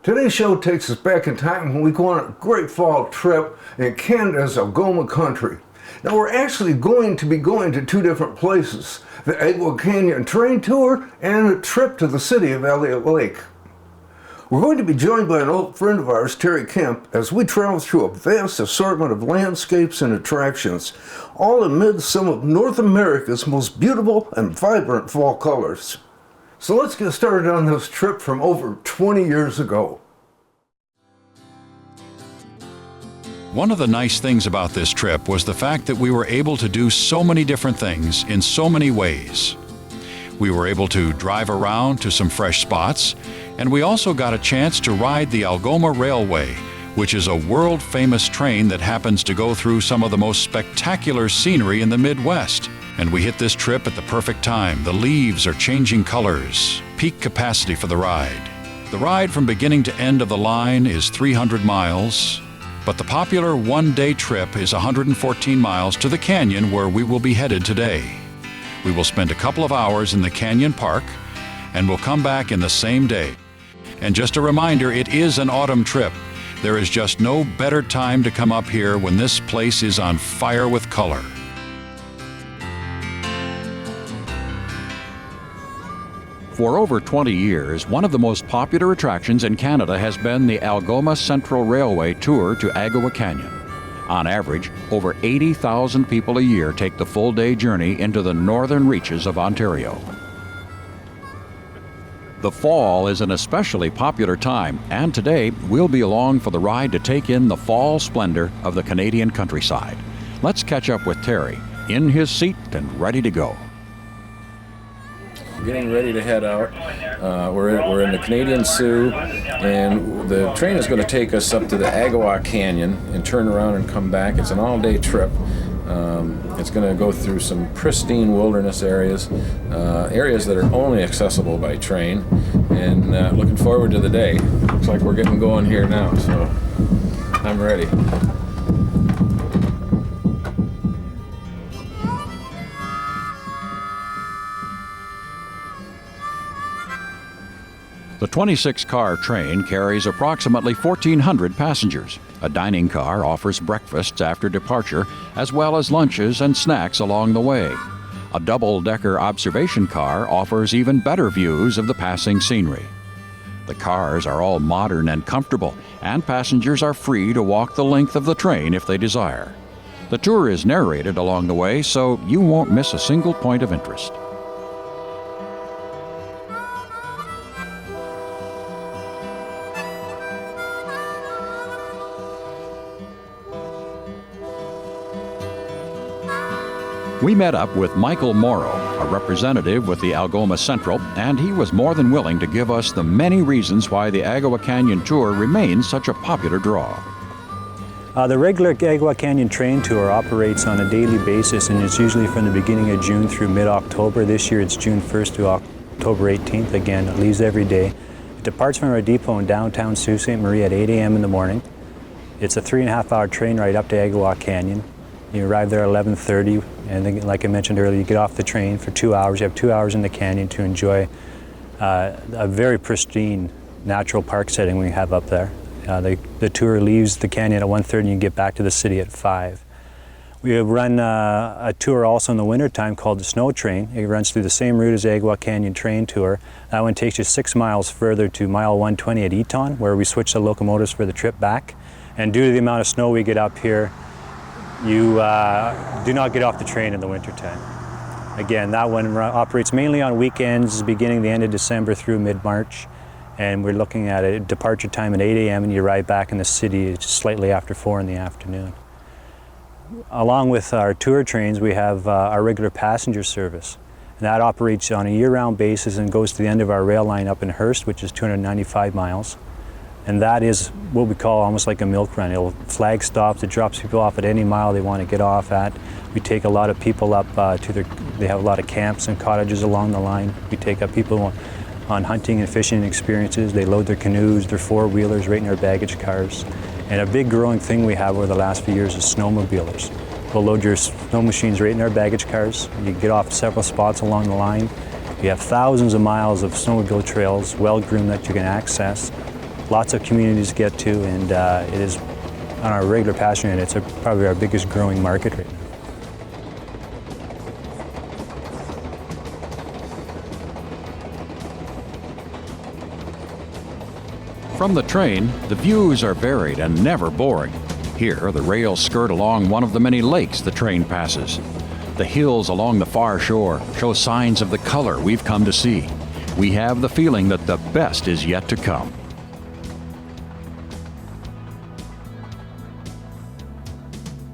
Today's show takes us back in time when we go on a great fall trip in Canada's Algoma country. Now we're actually going to be going to two different places, the Agawa Canyon Train Tour and a trip to the city of Elliot Lake. We're going to be joined by an old friend of ours, Terry Kemp, as we travel through a vast assortment of landscapes and attractions, all amid some of North America's most beautiful and vibrant fall colors. So let's get started on this trip from over 20 years ago. One of the nice things about this trip was the fact that we were able to do so many different things in so many ways. We were able to drive around to some fresh spots, and we also got a chance to ride the Algoma Railray, which is a world-famous train that happens to go through some of the most spectacular scenery in the Midwest. And we hit this trip at the perfect time. The leaves are changing colors, peak capacity for the ride. The ride from beginning to end of the line is 300 miles, but the popular one-day trip is 114 miles to the canyon where we will be headed today. We will spend a couple of hours in the canyon park, and we'll come back in the same day. And just a reminder, it is an autumn trip. There is just no better time to come up here when this place is on fire with color. For over 20 years, one of the most popular attractions in Canada has been the Algoma Central Railray tour to Agawa Canyon. On average, over 80,000 people a year take the full-day journey into the northern reaches of Ontario. The fall is an especially popular time, and today we'll be along for the ride to take in the fall splendor of the Canadian countryside. Let's catch up with Terry, in his seat and ready to go. Getting ready to head out. We're in the Canadian Sioux, and the train is going to take us up to the Agawa Canyon and turn around and come back. It's an all-day trip. It's going to go through some pristine wilderness areas, areas that are only accessible by train, and looking forward to the day. Looks like we're getting going here now, so I'm ready. The 26-car train carries approximately 1,400 passengers. A dining car offers breakfasts after departure, as well as lunches and snacks along the way. A double-decker observation car offers even better views of the passing scenery. The cars are all modern and comfortable, and passengers are free to walk the length of the train if they desire. The tour is narrated along the way, so you won't miss a single point of interest. We met up with Michael Morrow, a representative with the Algoma Central, and he was more than willing to give us the many reasons why the Agawa Canyon Tour remains such a popular draw. The regular Agawa Canyon Train Tour operates on a daily basis, and it's usually from the beginning of June through mid-October. This year it's June 1st to October 18th. Again, it leaves every day. It departs from our depot in downtown Sault Ste. Marie at 8 a.m. in the morning. It's a 3.5-hour train ride up to Agawa Canyon. You arrive there at 11:30, and then, like I mentioned earlier, you get off the train for 2 hours. You have 2 hours in the canyon to enjoy a very pristine natural park setting we have up there. The tour leaves the canyon at 1:30 and you get back to the city at 5. We run a tour also in the wintertime called the Snow Train. It runs through the same route as Agawa Canyon Train Tour. That one takes you 6 miles further to mile 120 at Eton, where we switch the locomotives for the trip back. And due to the amount of snow we get up here, you do not get off the train in the wintertime. Again, that one operates mainly on weekends, beginning the end of December through mid-March. And we're looking at a departure time at 8 a.m. and you arrive back in the city just slightly after 4 in the afternoon. Along with our tour trains, we have our regular passenger service. And that operates on a year-round basis and goes to the end of our rail line up in Hearst, which is 295 miles. And that is what we call almost like a milk run. It'll flag stops, it drops people off at any mile they want to get off at. We take a lot of people up they have a lot of camps and cottages along the line. We take up people on hunting and fishing experiences. They load their canoes, their four-wheelers right in our baggage cars. And a big growing thing we have over the last few years is snowmobilers. We'll load your snow machines right in our baggage cars. You get off several spots along the line. We have thousands of miles of snowmobile trails, well-groomed, that you can access. lots of communities to get to, and it is on our regular passenger end, it's probably our biggest growing market right now. From the train, the views are varied and never boring. Here, the rails skirt along one of the many lakes the train passes. The hills along the far shore show signs of the color we've come to see. We have the feeling that the best is yet to come.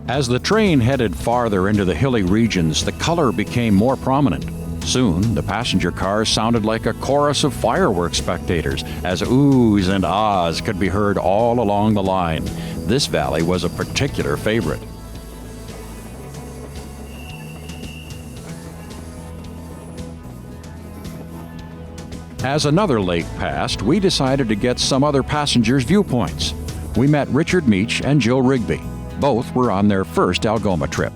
As the train headed farther into the hilly regions, the color became more prominent. Soon, the passenger cars sounded like a chorus of fireworks spectators, as oohs and ahs could be heard all along the line. This valley was a particular favorite. As another lake passed, we decided to get some other passengers' viewpoints. We met Richard Meach and Jill Rigby. Both were on their first Algoma trip.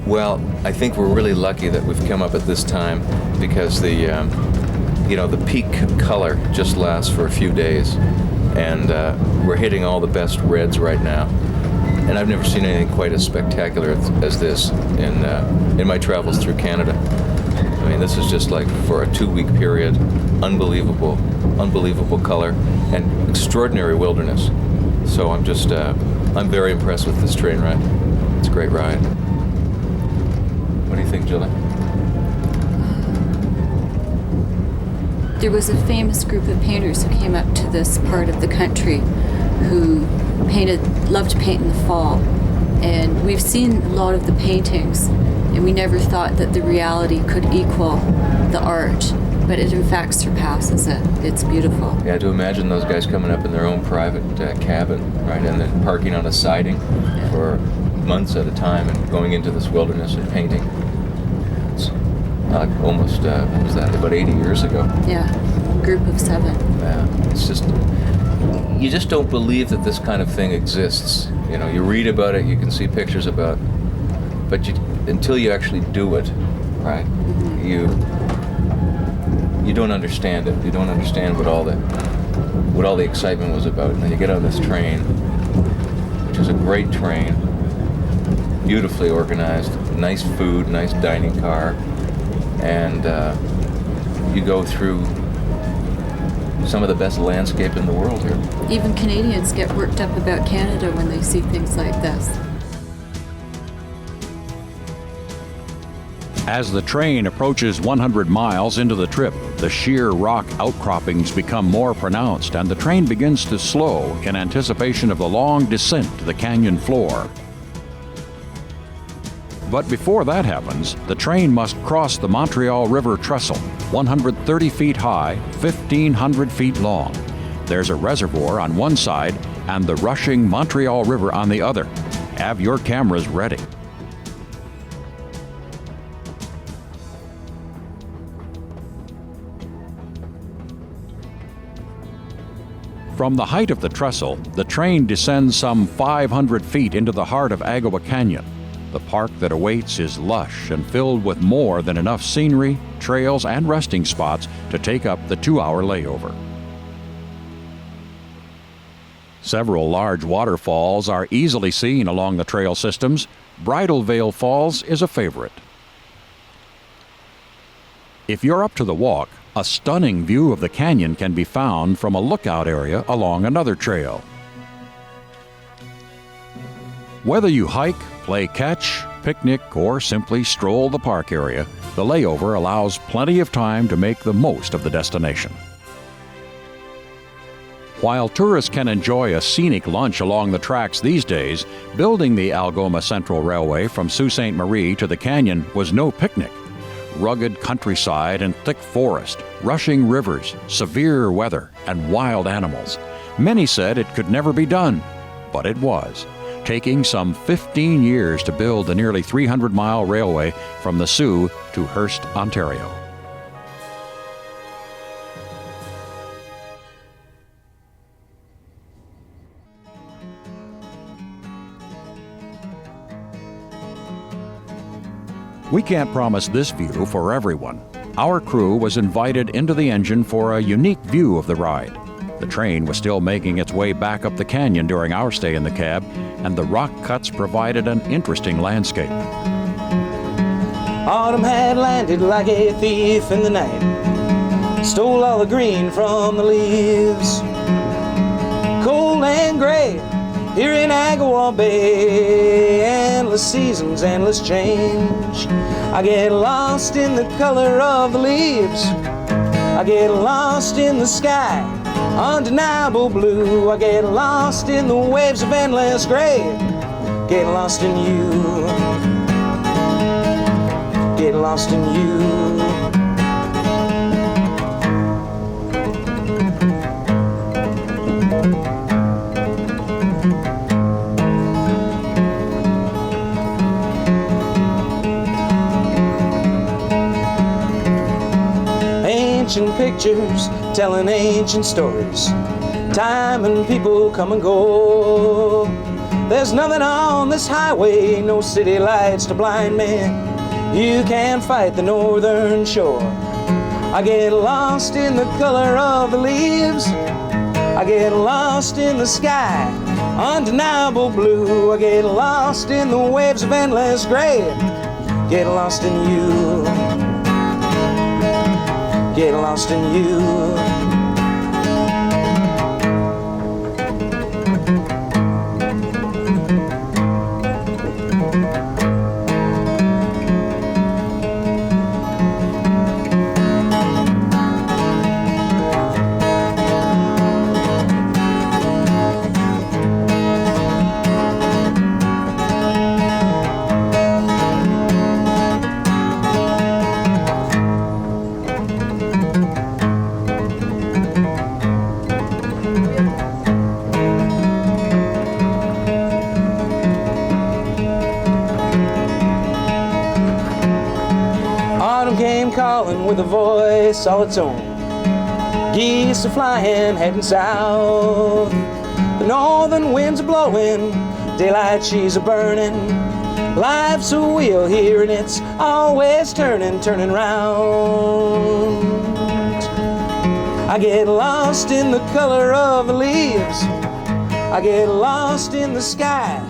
Well, I think we're really lucky that we've come up at this time because the peak color just lasts for a few days, and we're hitting all the best reds right now. And I've never seen anything quite as spectacular as this in my travels through Canada. I mean, this is just like for a 2-week period, unbelievable color and extraordinary wilderness. So I'm very impressed with this train ride. It's a great ride. What do you think, Julie? There was a famous group of painters who came up to this part of the country who loved to paint in the fall. And we've seen a lot of the paintings, and we never thought that the reality could equal the art, but it in fact surpasses it. It's beautiful. Yeah, to imagine those guys coming up in their own private cabin, right, and then parking on a siding for months at a time and going into this wilderness and painting. It's almost, what was that, about 80 years ago? Yeah, group of 7. Yeah, it's just, you just don't believe that this kind of thing exists. You know, you read about it, you can see pictures about it, but until you actually do it, right, you don't understand it. You don't understand what all the excitement was about. And then you get on this train, which is a great train, beautifully organized, nice food, nice dining car, and you go through some of the best landscape in the world here. Even Canadians get worked up about Canada when they see things like this. As the train approaches 100 miles into the trip, the sheer rock outcroppings become more pronounced and the train begins to slow in anticipation of the long descent to the canyon floor. But before that happens, the train must cross the Montreal River trestle, 130 feet high, 1,500 feet long. There's a reservoir on one side and the rushing Montreal River on the other. Have your cameras ready. From the height of the trestle, the train descends some 500 feet into the heart of Agawa Canyon. The park that awaits is lush and filled with more than enough scenery, trails, and resting spots to take up the 2-hour layover. Several large waterfalls are easily seen along the trail systems. Bridal Veil Falls is a favorite. If you're up to the walk, a stunning view of the canyon can be found from a lookout area along another trail. Whether you hike, play catch, picnic, or simply stroll the park area, the layover allows plenty of time to make the most of the destination. While tourists can enjoy a scenic lunch along the tracks these days, building the Algoma Central Railway from Sault Ste. Marie to the canyon was no picnic. Rugged countryside and thick forest, rushing rivers, severe weather, and wild animals. Many said it could never be done, but it was, taking some 15 years to build the nearly 300-mile railway from the Sault to Hearst, Ontario. We can't promise this view for everyone. Our crew was invited into the engine for a unique view of the ride. The train was still making its way back up the canyon during our stay in the cab, and the rock cuts provided an interesting landscape. Autumn had landed like a thief in the night, stole all the green from the leaves. Cold and gray here in Agawa Bay, endless seasons, endless change. I get lost in the color of the leaves, I get lost in the sky, undeniable blue. I get lost in the waves of endless gray, get lost in you, get lost in you. Ancient pictures telling ancient stories, time and people come and go. There's nothing on this highway, no city lights to blind me. You can't fight the northern shore. I get lost in the color of the leaves, I get lost in the sky, undeniable blue. I get lost in the waves of endless gray, get lost in you, get lost in you. Calling with a voice all its own. Geese are flying, heading south. The northern winds are blowing, daylight she's a burning. Life's a wheel here and it's always turning, turning round. I get lost in the color of the leaves, I get lost in the sky,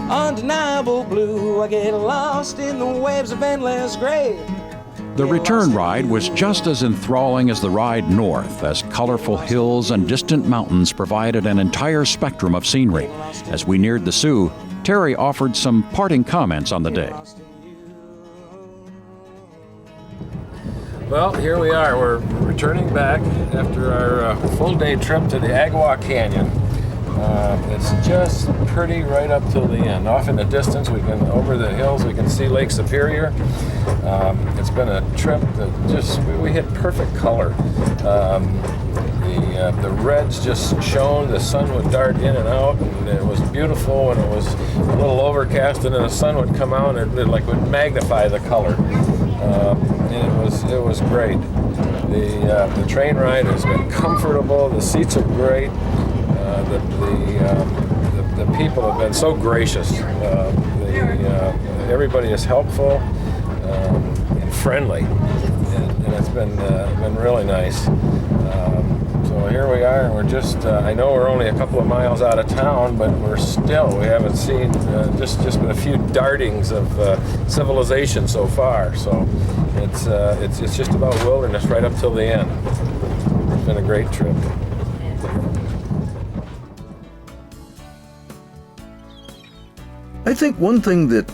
undeniable blue. I get lost in the waves of endless gray. The return ride was just as enthralling as the ride north, as colorful hills and distant mountains provided an entire spectrum of scenery. As we neared the Sioux, Terry offered some parting comments on the day. Well, here we are. We're returning back after our full-day trip to the Agawa Canyon. It's just pretty right up till the end. Off in the distance, over the hills, we can see Lake Superior. It's been a trip that we hit perfect color. The reds just shone, the sun would dart in and out, and it was beautiful when it was a little overcast, and then the sun would come out and it would magnify the color. And it was great. The train ride has been comfortable, the seats are great. The people have been so gracious. Everybody is helpful and friendly, and it's been really nice. So here we are, and we're just, I know we're only a couple of miles out of town, but we haven't seen just been a few dartings of civilization so far. So it's just about wilderness right up till the end. It's been a great trip. I think one thing that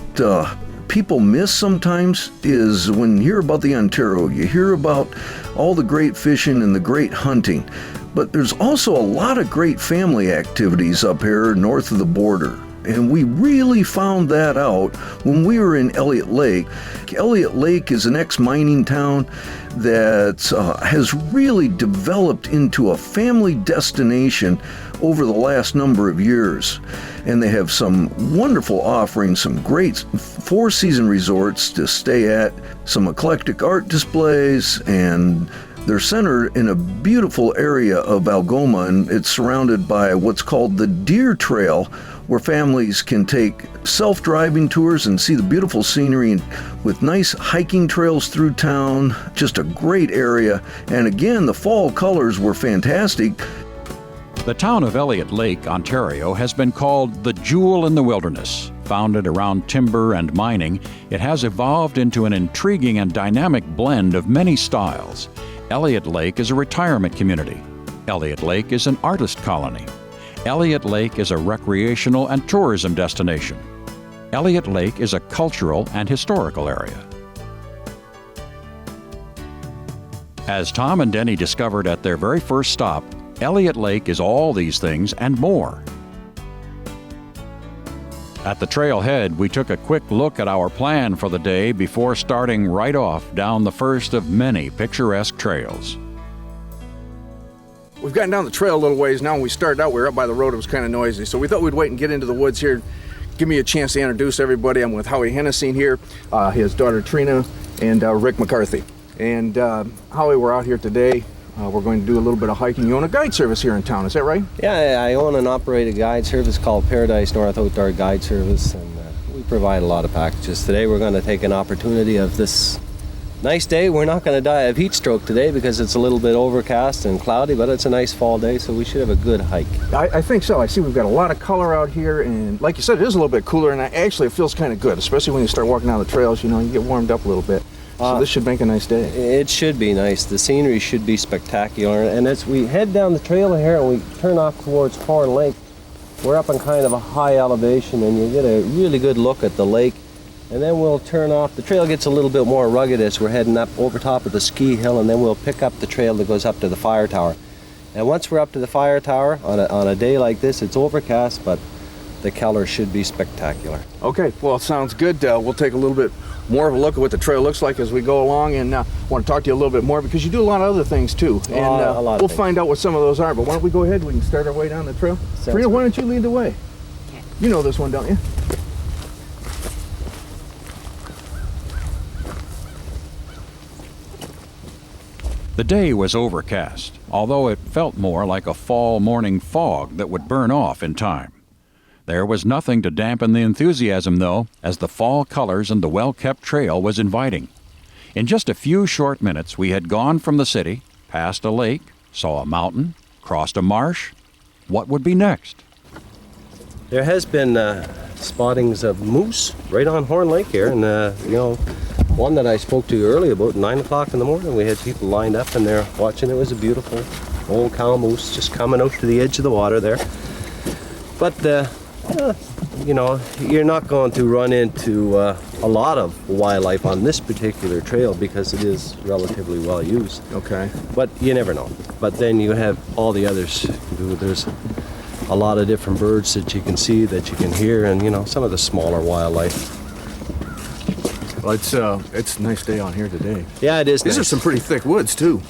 people miss sometimes is when you hear about the Ontario, you hear about all the great fishing and the great hunting, but there's also a lot of great family activities up here north of the border. And we really found that out when we were in Elliot Lake. Elliot Lake is an ex-mining town that has really developed into a family destination over the last number of years. And they have some wonderful offerings, some great four-season resorts to stay at, some eclectic art displays, and they're centered in a beautiful area of Algoma, and it's surrounded by what's called the Deer Trail, where families can take self-driving tours and see the beautiful scenery with nice hiking trails through town. Just a great area. And again, the fall colors were fantastic. The town of Elliot Lake, Ontario, has been called the jewel in the wilderness. Founded around timber and mining, it has evolved into an intriguing and dynamic blend of many styles. Elliot Lake is a retirement community. Elliot Lake is an artist colony. Elliot Lake is a recreational and tourism destination. Elliot Lake is a cultural and historical area. As Tom and Denny discovered at their very first stop, Elliot Lake is all these things and more. At the trailhead, we took a quick look at our plan for the day before starting right off down the first of many picturesque trails. We've gotten down the trail a little ways now. When we started out, we were up by the road. It was kind of noisy, so we thought we'd wait and get into the woods here. Give me a chance to introduce everybody. I'm with Howie Hennessy here, his daughter Trina, and Rick McCarthy. And Howie, we're out here today. We're going to do a little bit of hiking. You own a guide service here in town, is that right? Yeah, I own and operate a guide service called Paradise North Outdoor Guide Service, and we provide a lot of packages. Today we're going to take an opportunity of this nice day. We're not going to die of heat stroke today because it's a little bit overcast and cloudy, but it's a nice fall day, so we should have a good hike. I think so. I see we've got a lot of color out here, and like you said, it is a little bit cooler, and actually it feels kind of good, especially when you start walking down the trails. You know, you get warmed up a little bit. So this should make a nice day. It should be nice. The scenery should be spectacular. And as we head down the trail here and we turn off towards Horn Lake, we're up on kind of a high elevation, and you get a really good look at the lake. And then we'll turn off. The trail gets a little bit more rugged as we're heading up over top of the ski hill, and then we'll pick up the trail that goes up to the fire tower. And once we're up to the fire tower, on a day like this, it's overcast, but the color should be spectacular. Okay, well, it sounds good. We'll take a little bit more of a look at what the trail looks like as we go along, and want to talk to you a little bit more because you do a lot of other things too. And a lot of we'll things. find out what some of those are, but why don't we go ahead, we can start our way down the trail. Trina, why don't you lead the way? You know this one, don't you? The day was overcast, although it felt more like a fall morning fog that would burn off in time. There was nothing to dampen the enthusiasm, though, as the fall colors and the well-kept trail was inviting. In just a few short minutes, we had gone from the city, passed a lake, saw a mountain, crossed a marsh. What would be next? There has been spottings of moose right on Horn Lake here, and one that I spoke to you earlier about 9 o'clock in the morning. We had people lined up and they're watching. It was a beautiful old cow moose just coming out to the edge of the water there. But you're not going to run into a lot of wildlife on this particular trail because it is relatively well used. Okay. But you never know. But then you have all the others. There's a lot of different birds that you can see, that you can hear, and some of the smaller wildlife. Well, it's a nice day on here today. Yeah, it is. These are some pretty thick woods too.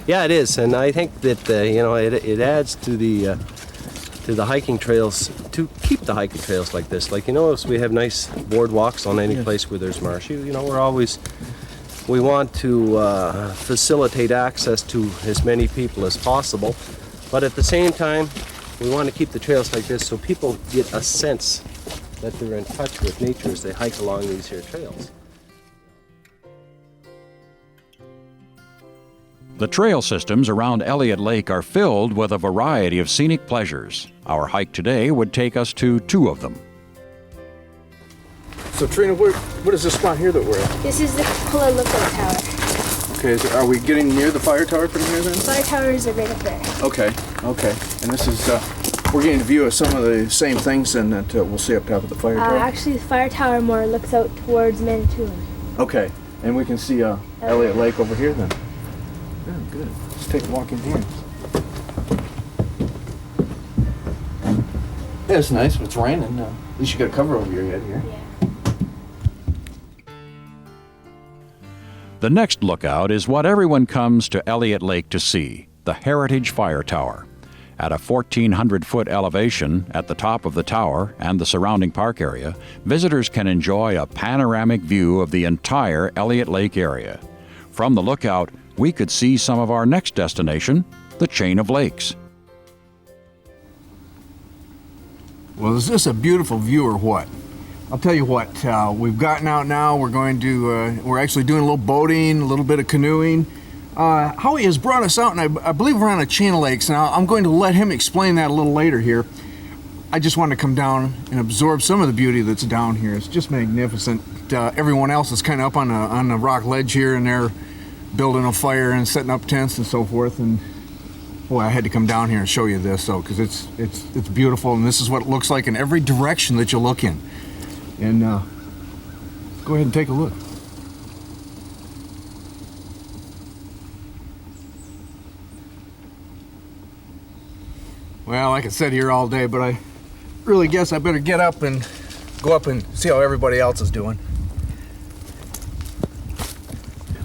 Yeah, it is, and I think that it adds to the hiking trails, to keep the hiking trails like this. Like we have nice boardwalks on any place where there's marsh. We want to facilitate access to as many people as possible, but at the same time, we want to keep the trails like this so people get a sense that they're in touch with nature as they hike along these here trails. The trail systems around Elliot Lake are filled with a variety of scenic pleasures. Our hike today would take us to 2 of them. So Trina, what is this spot here that we're at? This is the Kula Lookout Tower. Okay, are we getting near the fire tower from here then? Fire towers are right up there. Okay. And this is, we're getting a view of some of the same things then that we'll see up top of the fire tower? Actually, the fire tower more looks out towards Manitoulin. Okay, and we can see Elliot Lake over here then? Yeah, good. Let's take a walk in here. Yeah, it's nice. It's raining. At least you got a cover over your head here. Yeah. The next lookout is what everyone comes to Elliot Lake to see, the Heritage Fire Tower. At a 1,400-foot elevation at the top of the tower and the surrounding park area, visitors can enjoy a panoramic view of the entire Elliot Lake area. From the lookout, we could see some of our next destination, the chain of lakes. Well, is this a beautiful view or what? I'll tell you what, we've gotten out now. We're actually doing a little boating, a little bit of canoeing. Howie has brought us out, and I believe we're on a chain of lakes. Now, I'm going to let him explain that a little later here. I just wanted to come down and absorb some of the beauty that's down here. It's just magnificent. Everyone else is kind of up on the rock ledge here, and they're building a fire and setting up tents and so forth. And boy, I had to come down here and show you this, though, because it's beautiful, and this is what it looks like in every direction that you look in. And go ahead and take a look. Well, I could sit here all day, but I really guess I better get up and go up and see how everybody else is doing.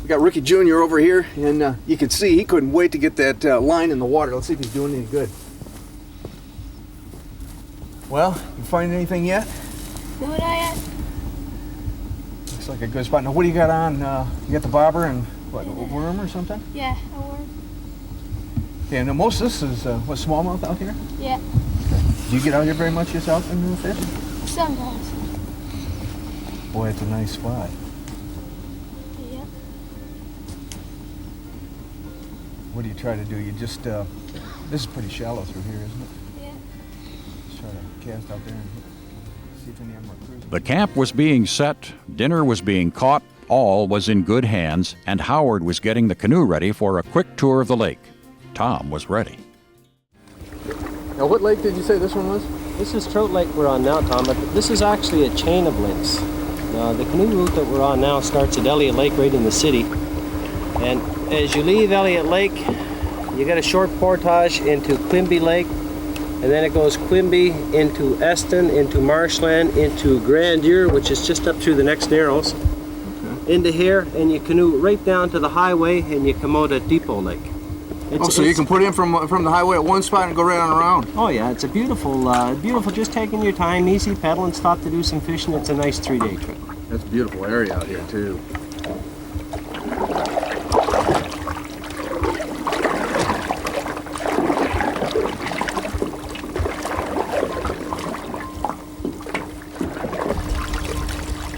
We got Ricky Jr. over here, and you can see he couldn't wait to get that line in the water. Let's see if he's doing any good. Well, you find anything yet? No, not yet. Looks like a good spot. Now, what do you got on? You got the bobber and what, a worm or something? Yeah, a worm. Okay, and most of this is what, smallmouth out here? Yeah, Do you get out here very much yourself and do fish? sometimes. Boy, it's a nice spot. Yep. What do you try to do? You just, this is pretty shallow through here, isn't it? Yeah. Just try to cast out there and see if any of them are cruising. The camp was being set, dinner was being caught, all was in good hands, and Howard was getting the canoe ready for a quick tour of the lake. Tom was ready. Now, what lake did you say this one was? This is Trout Lake we're on now, Tom, but this is actually a chain of lakes. The canoe route that we're on now starts at Elliot Lake right in the city. And as you leave Elliot Lake, you get a short portage into Quimby Lake, and then it goes Quimby into Eston, into Marshland, into Grandeur, which is just up through the next narrows, into here, and you canoe right down to the highway, and you come out at Depot Lake. So you can put in from the highway at one spot and go right on around. Oh yeah, it's a beautiful, beautiful, just taking your time, easy pedaling, stop to do some fishing. It's a nice 3-day trip. That's a beautiful area out here, too.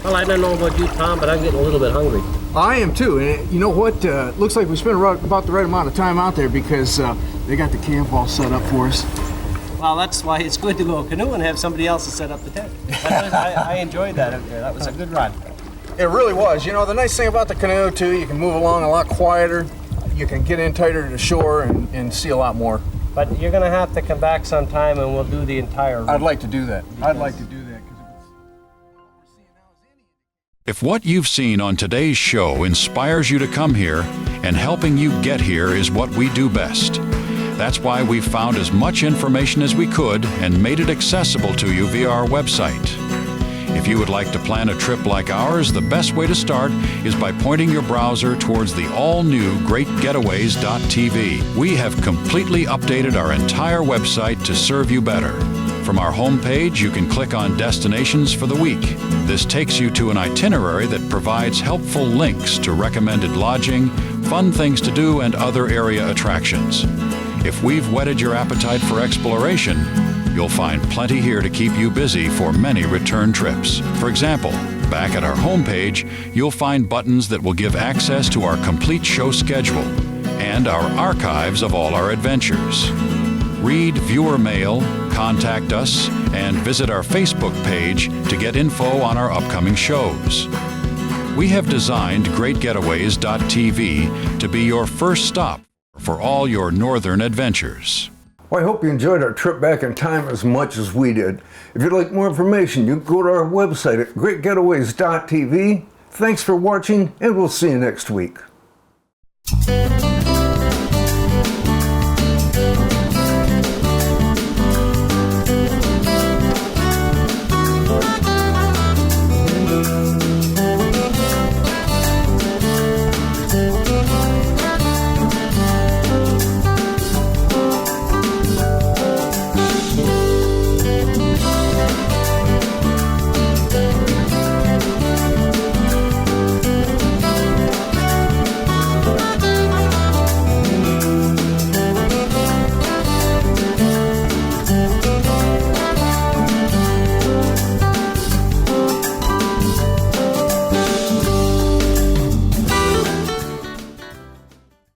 Well, I don't know about you, Tom, but I'm getting a little bit hungry. I am too, and you know what? Looks like we spent about the right amount of time out there because they got the camp all set up for us. Well, that's why it's good to go canoe and have somebody else to set up the tent. I enjoyed that out there. That was a good run. It really was. You know, the nice thing about the canoe too, you can move along a lot quieter. You can get in tighter to the shore and see a lot more. But you're going to have to come back sometime and we'll do the entire route. I'd like to do that. I'd like to do that. If what you've seen on today's show inspires you to come here, and helping you get here is what we do best. That's why we've found as much information as we could and made it accessible to you via our website. If you would like to plan a trip like ours, the best way to start is by pointing your browser towards the all-new greatgetaways.tv. We have completely updated our entire website to serve you better. From our homepage, you can click on Destinations for the week. This takes you to an itinerary that provides helpful links to recommended lodging, fun things to do, and other area attractions. If we've whetted your appetite for exploration, you'll find plenty here to keep you busy for many return trips. For example, back at our homepage, you'll find buttons that will give access to our complete show schedule and our archives of all our adventures. Read viewer mail, contact us, and visit our Facebook page to get info on our upcoming shows. We have designed greatgetaways.tv to be your first stop for all your northern adventures. Well, I hope you enjoyed our trip back in time as much as we did. If you'd like more information, you can go to our website at greatgetaways.tv. Thanks for watching, and we'll see you next week.